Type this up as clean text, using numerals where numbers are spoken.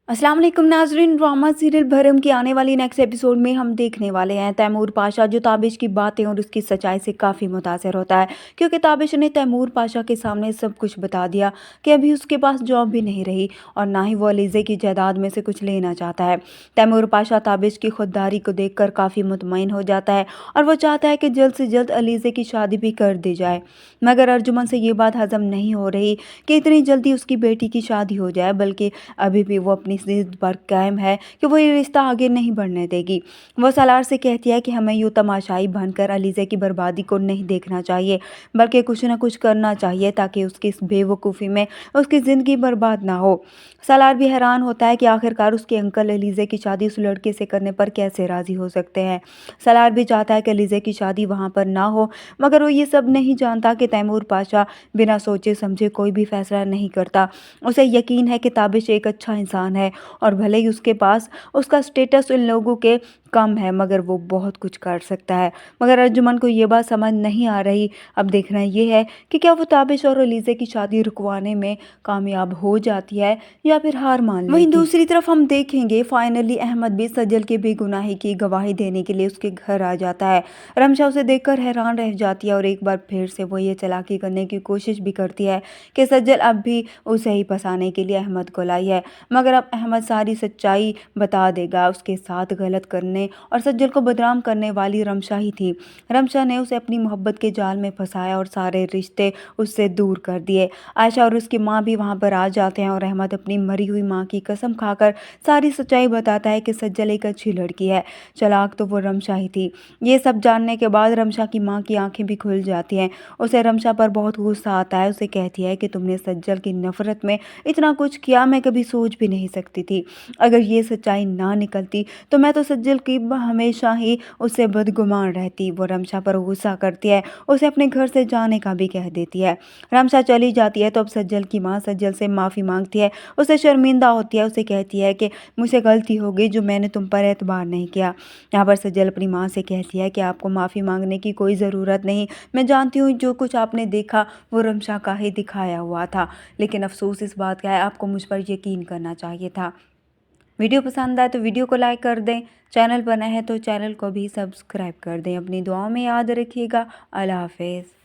अस्सलाम वालेकुम नाज़रीन। ड्रामा सीरियल भरम की आने वाली नेक्स्ट एपिसोड में हम देखने वाले हैं तैमूर पाशा जो ताबिश की बातें और उसकी सच्चाई से काफ़ी मुतासर होता है, क्योंकि ताबिश ने तैमूर पाशा के सामने सब कुछ बता दिया कि अभी उसके पास जॉब भी नहीं रही और ना ही वो अलीज़े की जायदाद में से कुछ लेना चाहता है। तैमूर पाशा ताबिश की खुददारी को देखकर काफ़ी मुतमईन हो जाता है और वो चाहता है कि जल्द से जल्द अलीज़े की शादी भी कर दी जाए, मगर अर्जुमन से ये बात हज़म नहीं हो रही कि इतनी जल्दी उसकी बेटी की शादी हो जाए, बल्कि अभी भी वो अपनी जिद पर कायम है कि वो ये रिश्ता आगे नहीं बढ़ने देगी। वो सालार से कहती है कि हमें यूँ तमाशाई बनकर अलीज़े की बर्बादी को नहीं देखना चाहिए, बल्कि कुछ ना कुछ करना चाहिए ताकि उसकी इस बेवकूफ़ी में उसकी ज़िंदगी बर्बाद ना हो। सालार भी हैरान होता है कि आखिरकार उसके अंकल अलीज़े की शादी उस लड़के से करने पर कैसे राज़ी हो सकते हैं। सालार भी चाहता है कि अलीज़े की शादी वहाँ पर ना हो, मगर वो ये सब नहीं जानता कि तैमूर पाशा बिना सोचे समझे कोई भी फैसला नहीं करता। उसे यकीन है कि ताबिश एक अच्छा इंसान है और भले ही उसके पास उसका स्टेटस इन लोगों के कम है, मगर वो बहुत कुछ कर सकता है। मगर अर्जुमन को ये बात समझ नहीं आ रही। अब देखना ये है कि क्या वो ताबिश और अलीज़े की शादी रुकवाने में कामयाब हो जाती है या फिर हार मान लेगी। वहीं दूसरी तरफ हम देखेंगे फाइनली अहमद भी सज्जल की बेगुनाही की गवाही देने के लिए उसके घर आ जाता है। रमशा उसे देखकर हैरान रह जाती है और एक बार फिर से वो ये चालाकी करने की कोशिश भी करती है कि सज्जल अब भी उसे ही फंसाने के लिए अहमद को लाई है, मगर अब अहमद सारी सच्चाई बता देगा। उसके साथ गलत करने और सज्जल को बदनाम करने वाली रमशा ही थी। रमशा ने उसे अपनी मोहब्बत के जाल में फंसाया और सारे रिश्ते उससे दूर कर दिए। आयशा और उसकी माँ भी वहाँ पर आ जाते हैं और अहमद अपनी मरी हुई माँ की कसम खाकर सारी सच्चाई बताता है कि सज्जल एक अच्छी लड़की है, चालाक तो वो रमशा ही थी। ये सब जानने के बाद रमशा की माँ की आंखें भी खुल जाती हैं। उसे रमशा पर बहुत गुस्सा आता है। उसे कहती है कि तुमने सज्जल की नफरत में इतना कुछ किया, मैं कभी सोच भी नहीं सकती थी। अगर ये सच्चाई ना निकलती तो मैं तो सज्जल की हमेशा ही उससे बदगुमान रहती। वो रमशा पर गुस्सा करती है, उसे अपने घर से जाने का भी कह देती है। रमशा चली जाती है तो अब सज्जल की माँ सज्जल से माफ़ी मांगती है। उसे शर्मिंदा होती है। उसे कहती है कि मुझसे गलती हो गई जो मैंने तुम पर एतबार नहीं किया। यहाँ पर सज्जल अपनी माँ से कहती है कि आपको माफ़ी मांगने की कोई ज़रूरत नहीं, मैं जानती हूँ जो कुछ आपने देखा वो रमशा का ही दिखाया हुआ था, लेकिन अफसोस इस बात का है आपको मुझ पर यकीन करना चाहिए था। वीडियो पसंद आए तो वीडियो को लाइक कर दें, चैनल पर नए हैं तो चैनल को भी सब्सक्राइब कर दें। अपनी दुआओं में याद रखिएगा। अल्लाह हाफ़िज़।